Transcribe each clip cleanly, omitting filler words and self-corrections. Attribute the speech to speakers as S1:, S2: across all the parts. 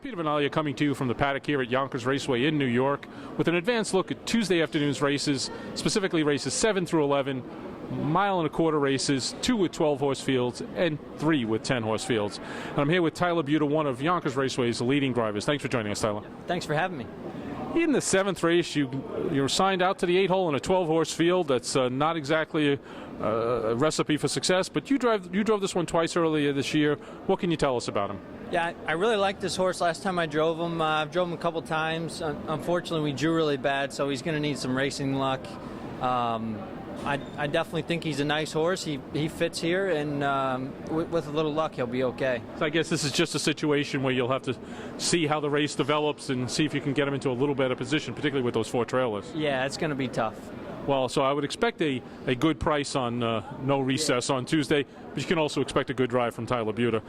S1: Peter Vanalia coming to you from the paddock here at Yonkers Raceway in New York with an advanced look at Tuesday afternoon's races, specifically races 7 through 11, mile-and-a-quarter races, 2 with 12-horse fields, and 3 with 10-horse fields. And I'm here with Tyler Buda, one of Yonkers Raceway's leading drivers. Thanks for joining us, Tyler.
S2: Thanks for having me.
S1: In the 7th race, you're signed out to the 8-hole in a 12-horse field. That's not exactly a recipe for success, but you drove this one twice earlier this year. What can you tell us about him?
S2: Yeah, I really liked this horse last time I drove him. I've drove him a couple times. Unfortunately, we drew really bad, so he's going to need some racing luck. I definitely think he's a nice horse. He fits here, and with a little luck, he'll be okay.
S1: So I guess this is just a situation where you'll have to see how the race develops and see if you can get him into a little better position, particularly with those 4 trailers.
S2: Yeah, it's going to be tough.
S1: Well, so I would expect a good price on no recess on Tuesday, but you can also expect a good drive from Tyler Buda.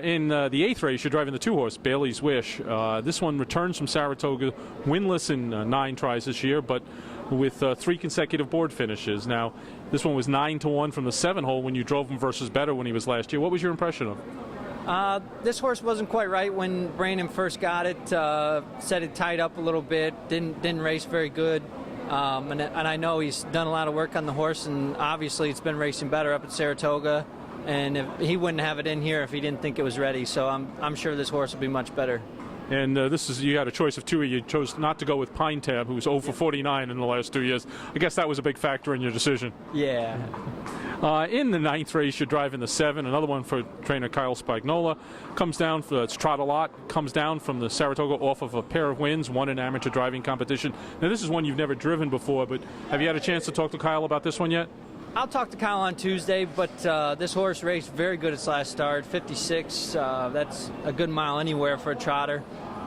S1: In the 8th race, you're driving the 2-horse, Bailey's Wish. This one returns from Saratoga, winless in 9 tries this year, but with 3 consecutive board finishes. Now, this one was 9-1 from the 7-hole when you drove him versus better when he was last year. What was your impression of him?
S2: This horse wasn't quite right when Brandon first got it. Said it tied up a little bit, didn't race very good. And I know he's done a lot of work on the horse, and obviously it's been racing better up at Saratoga. And he wouldn't have it in here if he didn't think it was ready. So I'm sure this horse will be much better.
S1: And you had a choice of 2. You chose not to go with Pine Tab, who was 0 for 49 in the last 2 years. I guess that was a big factor in your decision.
S2: Yeah.
S1: In the 9th race, you're driving the 7, another one for trainer Kyle Spagnola. Comes down, it's trot a lot, comes down from the Saratoga off of a pair of wins, won an amateur driving competition. Now, this is one you've never driven before, but have you had a chance to talk to Kyle about this one yet?
S2: I'll talk to Kyle on Tuesday, but this horse raced very good its last start, 56. That's a good mile anywhere for a trotter.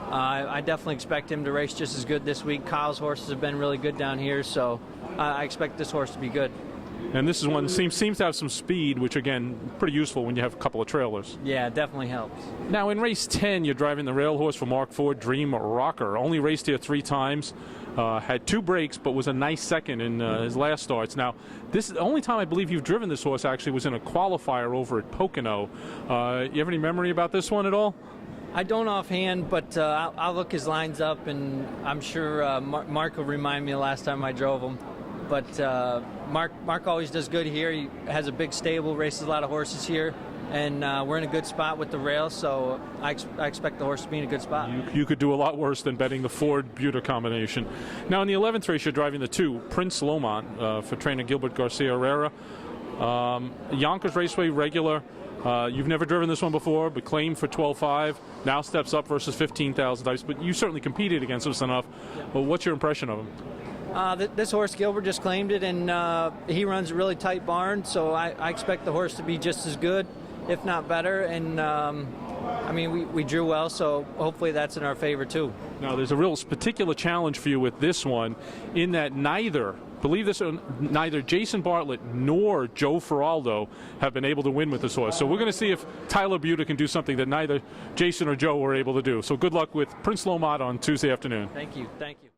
S2: I definitely expect him to race just as good this week. Kyle's horses have been really good down here, so I expect this horse to be good.
S1: And this is one seems to have some speed, which, again, pretty useful when you have a couple of trailers.
S2: Yeah, it definitely helps.
S1: Now, in race 10, you're driving the rail horse for Mark Ford, Dream Rocker. Only raced here 3 times. Had 2 breaks, but was a nice second in his last starts. Now, the only time I believe you've driven this horse actually was in a qualifier over at Pocono. You have any memory about this one at all?
S2: I don't offhand, but I'll look his lines up, and I'm sure Mark will remind me the last time I drove him. But Mark always does good here. He has a big stable, races a lot of horses here, and we're in a good spot with the rail, so I expect the horse to be in a good spot.
S1: You could do a lot worse than betting the Ford-Buda combination. Now, in the 11th race, you're driving the 2, Prince Lomont, for trainer Gilbert Garcia Herrera. Yonkers Raceway regular. You've never driven this one before, but claimed for 12.5. Now steps up versus 15,000 dice. But you certainly competed against us enough. Yeah. Well, what's your impression of him?
S2: This horse, Gilbert, just claimed it, and he runs a really tight barn, so I expect the horse to be just as good, if not better. And I mean, we drew well, so hopefully that's in our favor too. Now,
S1: there's a real particular challenge for you with this one, in that neither Jason Bartlett nor Joe Feraldo have been able to win with this horse. So we're going to see if Tyler Buda can do something that neither Jason or Joe were able to do. So good luck with Prince Lomont on Tuesday afternoon.
S2: Thank you. Thank you.